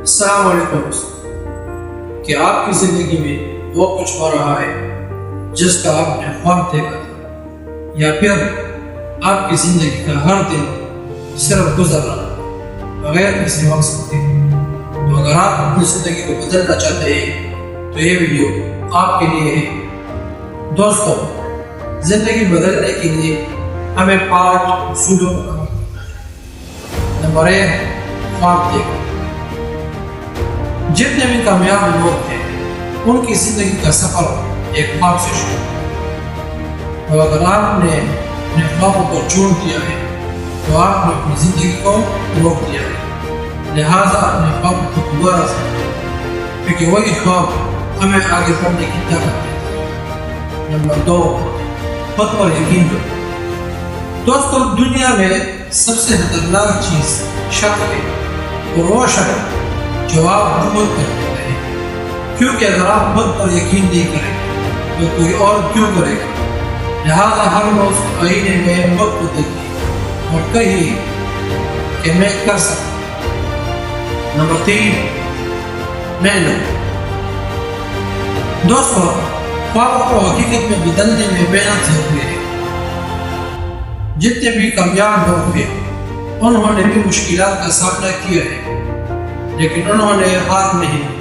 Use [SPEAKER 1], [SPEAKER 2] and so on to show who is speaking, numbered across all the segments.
[SPEAKER 1] السلام علیکم دوستو، کہ آپ کی زندگی میں وہ کچھ ہو رہا ہے جس کا آپ نے خواب دیکھا تھا، یا پھر آپ کی زندگی کا ہر دن صرف گزر رہا بغیر کسی مقصد کے؟ تو اگر آپ اپنی زندگی کو بدلنا چاہتے ہیں تو یہ ویڈیو آپ کے لیے ہے۔ دوستو، زندگی بدلنے کے لیے ہمیں 5 اصولوں پر عمل کرنا ہے۔ نمبر 1، خواب دیکھو۔ جتنے بھی کامیاب لوگ ہیں ان کی زندگی کا سفر ایک خواب سے شروع ہے، اور اگر آپ نے اپنے خوابوں کو چھوڑ دیا ہے تو آپ نے اپنی زندگی کو روک دیا ہے۔ لہٰذا اپنے خوابوں کو دوبارہ سے، کیونکہ وہی خواب ہمیں آگے بڑھنے کی طاقت دیتا ہے۔ نمبر 2، خود پر یقین رکھو۔ دوستو، دنیا میں سب سے خطرناک چیز شک ہے، اور وہ شک جو آپ خود پر کرتے ہیں، کیونکہ اگر آپ خود پر یقین نہیں کریں تو کوئی اور کیوں کرے گا؟ لہٰذا ہر روز آئینے میں خود کو دیکھیں اور کہیے کہ میں کر سکتا ہوں۔ نمبر 3، محنت۔ دوستو، خوابوں کو حقیقت میں بدلنے میں محنت ضروری ہے۔ جتنے بھی کامیاب لوگ ہیں انہوں نے بھی مشکلات کا سامنا کیا ہے، لیکن انہوں نے ہار نہیں دی۔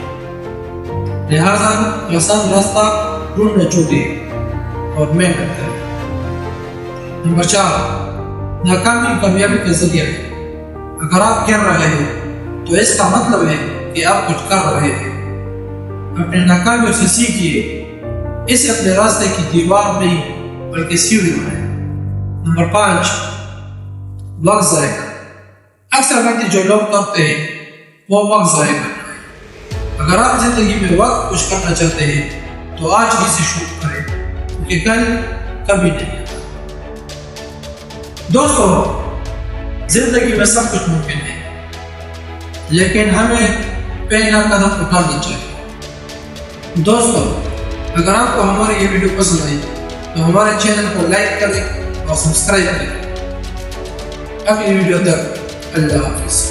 [SPEAKER 1] لہٰذا آسان راستہ ڈھونڈنا چاہیے اور محنت کریں۔ نمبر 4، ناکامی کامیابی کا ذریعہ ہے۔ اگر آپ کر رہے ہیں تو اس کا مطلب ہے کہ آپ کچھ کر رہے ہیں۔ اپنے ناکامیوں سے سیکھیے، اسے اپنے راستے کی دیوار نہیں بلکہ سیڑھی بنائیں۔ نمبر 5، وقت ضائع کرنا۔ اکثر غلطی جو لوگ کرتے ہیں وہ وقت ضائع کرنا ہے۔ اگر آپ زندگی میں وقت کچھ کرنا چاہتے ہیں تو آج ہی سے شروع کریں، کیونکہ کل کبھی نہیں آتا۔ دوستو، زندگی میں سب کچھ ممکن ہے، لیکن ہمیں پہلا قدم اٹھانا چاہیے۔ دوستو، اگر آپ کو ہماری یہ ویڈیو پسند آئی تو ہمارے چینل کو لائک کریں اور سبسکرائب کریں۔ اگلی ویڈیو تک اللہ حافظ۔